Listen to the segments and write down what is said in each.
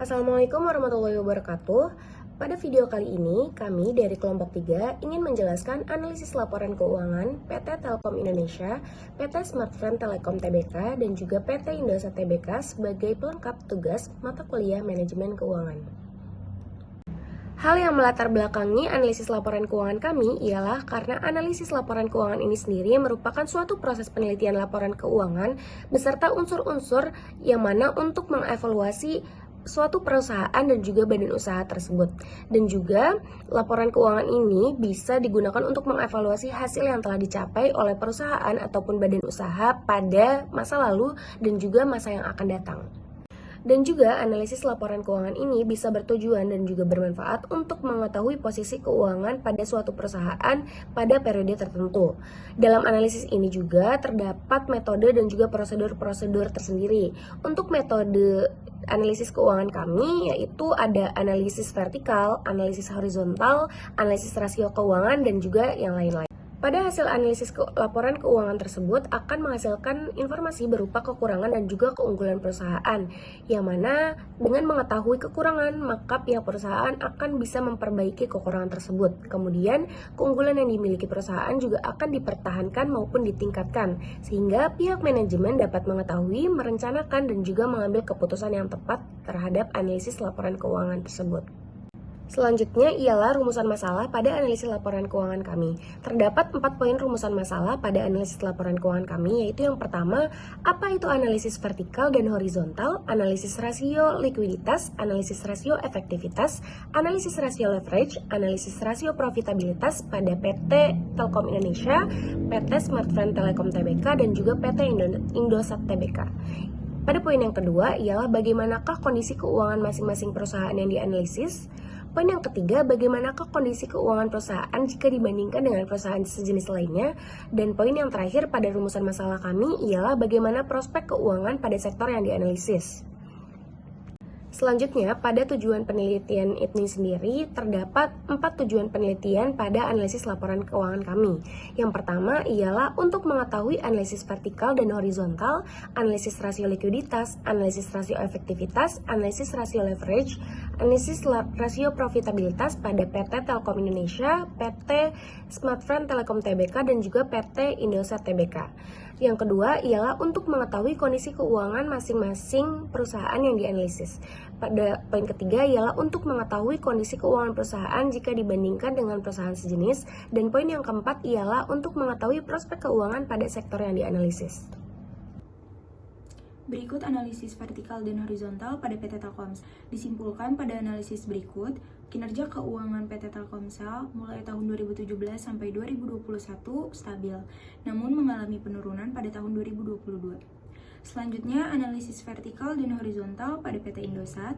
Assalamualaikum warahmatullahi wabarakatuh. Pada video kali ini, kami dari kelompok 3 ingin menjelaskan analisis laporan keuangan PT Telkom Indonesia, PT Smartfren Telekom Tbk, dan juga PT Indosat Tbk sebagai pelengkap tugas mata kuliah manajemen keuangan. Hal yang melatar belakangi analisis laporan keuangan kami ialah karena analisis laporan keuangan ini sendiri merupakan suatu proses penelitian laporan keuangan beserta unsur-unsur yang mana untuk mengevaluasi suatu perusahaan dan juga badan usaha tersebut. Dan juga laporan keuangan ini bisa digunakan untuk mengevaluasi hasil yang telah dicapai oleh perusahaan ataupun badan usaha pada masa lalu dan juga masa yang akan datang. Dan juga analisis laporan keuangan ini bisa bertujuan dan juga bermanfaat untuk mengetahui posisi keuangan pada suatu perusahaan pada periode tertentu. Dalam analisis ini juga terdapat metode dan juga prosedur-prosedur tersendiri. Untuk metode analisis keuangan kami yaitu ada analisis vertikal, analisis horizontal, analisis rasio keuangan, dan juga yang lain-lain. Pada hasil analisis laporan keuangan tersebut akan menghasilkan informasi berupa kekurangan dan juga keunggulan perusahaan, yang mana dengan mengetahui kekurangan, maka pihak perusahaan akan bisa memperbaiki kekurangan tersebut. Kemudian, keunggulan yang dimiliki perusahaan juga akan dipertahankan maupun ditingkatkan, sehingga pihak manajemen dapat mengetahui, merencanakan, dan juga mengambil keputusan yang tepat terhadap analisis laporan keuangan tersebut. Selanjutnya ialah rumusan masalah pada analisis laporan keuangan kami. Terdapat 4 poin rumusan masalah pada analisis laporan keuangan kami, yaitu yang pertama, apa itu analisis vertikal dan horizontal, analisis rasio likuiditas, analisis rasio efektivitas, analisis rasio leverage, analisis rasio profitabilitas pada PT Telkom Indonesia, PT Smartfren Telekom Tbk, dan juga PT Indosat Tbk. Pada poin yang kedua ialah bagaimanakah kondisi keuangan masing-masing perusahaan yang dianalisis. Poin yang ketiga, bagaimanakah kondisi keuangan perusahaan jika dibandingkan dengan perusahaan sejenis lainnya. Dan poin yang terakhir pada rumusan masalah kami ialah bagaimana prospek keuangan pada sektor yang dianalisis. Selanjutnya, pada tujuan penelitian ini sendiri, terdapat 4 tujuan penelitian pada analisis laporan keuangan kami. Yang pertama ialah untuk mengetahui analisis vertikal dan horizontal, analisis rasio likuiditas, analisis rasio efektivitas, analisis rasio leverage, analisis rasio profitabilitas pada PT Telkom Indonesia, PT Smartfren Telekom Tbk, dan juga PT Indosat Tbk. Yang kedua ialah untuk mengetahui kondisi keuangan masing-masing perusahaan yang dianalisis. Pada poin ketiga ialah untuk mengetahui kondisi keuangan perusahaan jika dibandingkan dengan perusahaan sejenis. Dan poin yang keempat ialah untuk mengetahui prospek keuangan pada sektor yang dianalisis. Berikut analisis vertikal dan horizontal pada PT Telkom. Disimpulkan pada analisis berikut, kinerja keuangan PT Telkomsel mulai tahun 2017 sampai 2021 stabil, namun mengalami penurunan pada tahun 2022. Selanjutnya, analisis vertikal dan horizontal pada PT Indosat.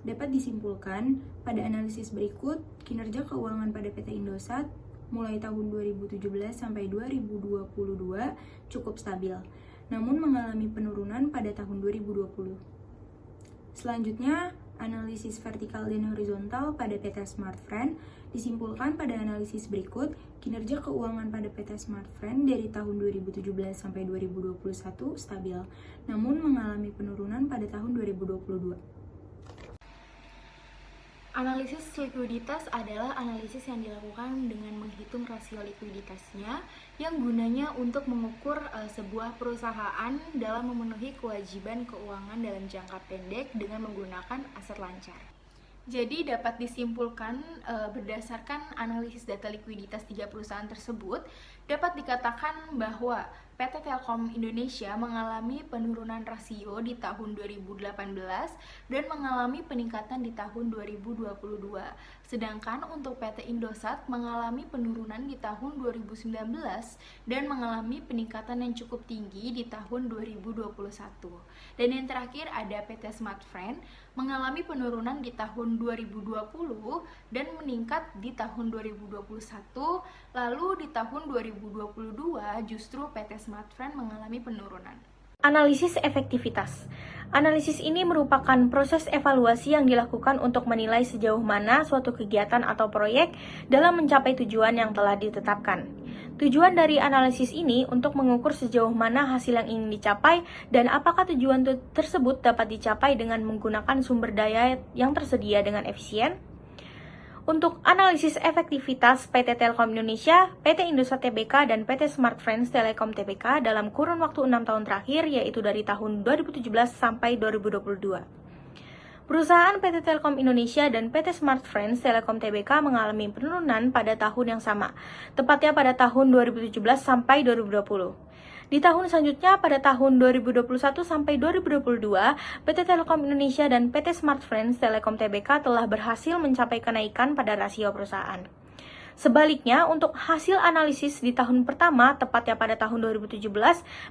Dapat disimpulkan pada analisis berikut, kinerja keuangan pada PT Indosat mulai tahun 2017 sampai 2022 cukup stabil, namun mengalami penurunan pada tahun 2020. Selanjutnya, analisis vertikal dan horizontal pada PT Smartfren. Disimpulkan pada analisis berikut, kinerja keuangan pada PT Smartfren dari tahun 2017 sampai 2021 stabil, namun mengalami penurunan pada tahun 2022. Analisis likuiditas adalah analisis yang dilakukan dengan menghitung rasio likuiditasnya yang gunanya untuk mengukur sebuah perusahaan dalam memenuhi kewajiban keuangan dalam jangka pendek dengan menggunakan aset lancar. Jadi dapat disimpulkan berdasarkan analisis data likuiditas 3 perusahaan tersebut, dapat dikatakan bahwa PT Telkom Indonesia mengalami penurunan rasio di tahun 2018 dan mengalami peningkatan di tahun 2022. Sedangkan untuk PT Indosat mengalami penurunan di tahun 2019 dan mengalami peningkatan yang cukup tinggi di tahun 2021. Dan yang terakhir ada PT Smartfren mengalami penurunan di tahun 2020 dan meningkat di tahun 2021, lalu di tahun 2022 justru PT Smartfren mengalami penurunan. Analisis efektivitas. Analisis ini merupakan proses evaluasi yang dilakukan untuk menilai sejauh mana suatu kegiatan atau proyek dalam mencapai tujuan yang telah ditetapkan. Tujuan dari analisis ini untuk mengukur sejauh mana hasil yang ingin dicapai dan apakah tujuan tersebut dapat dicapai dengan menggunakan sumber daya yang tersedia dengan efisien. Untuk analisis efektivitas PT Telkom Indonesia, PT Indosat Tbk, dan PT Smart Friends Telekom Tbk dalam kurun waktu 6 tahun terakhir, yaitu dari tahun 2017 sampai 2022. Perusahaan PT Telkom Indonesia dan PT Smart Friends Telekom Tbk mengalami penurunan pada tahun yang sama, tepatnya pada tahun 2017 sampai 2020. Di tahun selanjutnya, pada tahun 2021 sampai 2022, PT Telkom Indonesia dan PT Smart Friends Telekom Tbk telah berhasil mencapai kenaikan pada rasio perusahaan. Sebaliknya, untuk hasil analisis di tahun pertama, tepatnya pada tahun 2017,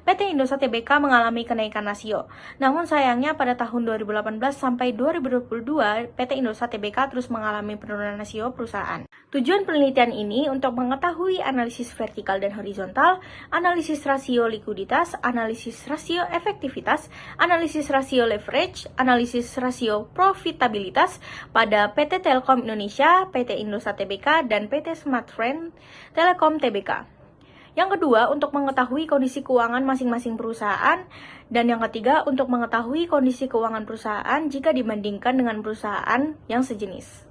PT Indosat Tbk mengalami kenaikan rasio. Namun sayangnya pada tahun 2018 sampai 2022, PT Indosat Tbk terus mengalami penurunan rasio perusahaan. Tujuan penelitian ini untuk mengetahui analisis vertikal dan horizontal, analisis rasio likuiditas, analisis rasio efektivitas, analisis rasio leverage, analisis rasio profitabilitas pada PT Telkom Indonesia, PT Indosat Tbk, dan PT Smart Friends Telekom Tbk. Yang kedua, untuk mengetahui kondisi keuangan masing-masing perusahaan. Dan yang ketiga, untuk mengetahui kondisi keuangan perusahaan jika dibandingkan dengan perusahaan yang sejenis.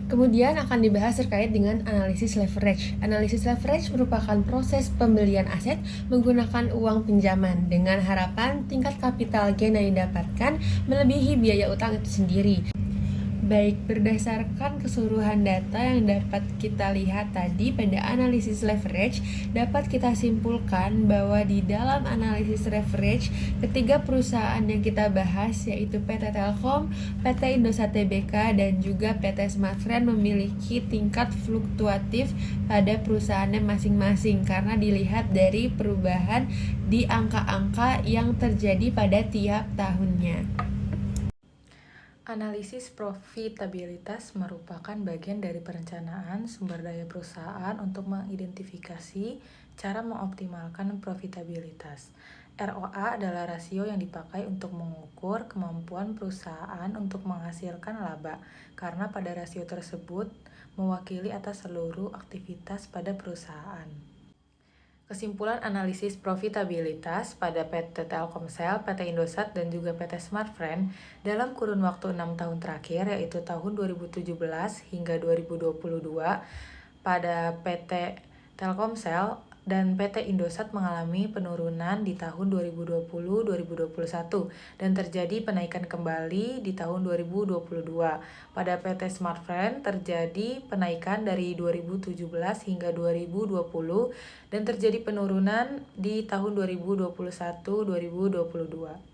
Kemudian akan dibahas terkait dengan analisis leverage. Analisis leverage merupakan proses pembelian aset menggunakan uang pinjaman dengan harapan tingkat kapital gain yang didapatkan melebihi biaya utang itu sendiri. Baik, berdasarkan keseluruhan data yang dapat kita lihat tadi pada analisis leverage, dapat kita simpulkan bahwa di dalam analisis leverage, ketiga perusahaan yang kita bahas yaitu PT Telkom, PT Indosat Tbk, dan juga PT Smart Friends memiliki tingkat fluktuatif pada perusahaannya masing-masing karena dilihat dari perubahan di angka-angka yang terjadi pada tiap tahunnya. Analisis profitabilitas merupakan bagian dari perencanaan sumber daya perusahaan untuk mengidentifikasi cara mengoptimalkan profitabilitas. ROA adalah rasio yang dipakai untuk mengukur kemampuan perusahaan untuk menghasilkan laba, karena pada rasio tersebut mewakili atas seluruh aktivitas pada perusahaan. Kesimpulan analisis profitabilitas pada PT Telkomsel, PT Indosat, dan juga PT Smart Friends dalam kurun waktu 6 tahun terakhir, yaitu tahun 2017 hingga 2022, pada PT Telkomsel dan PT Indosat mengalami penurunan di tahun 2020-2021 dan terjadi penaikan kembali di tahun 2022. Pada PT Smart Friends terjadi penaikan dari 2017 hingga 2020 dan terjadi penurunan di tahun 2021-2022.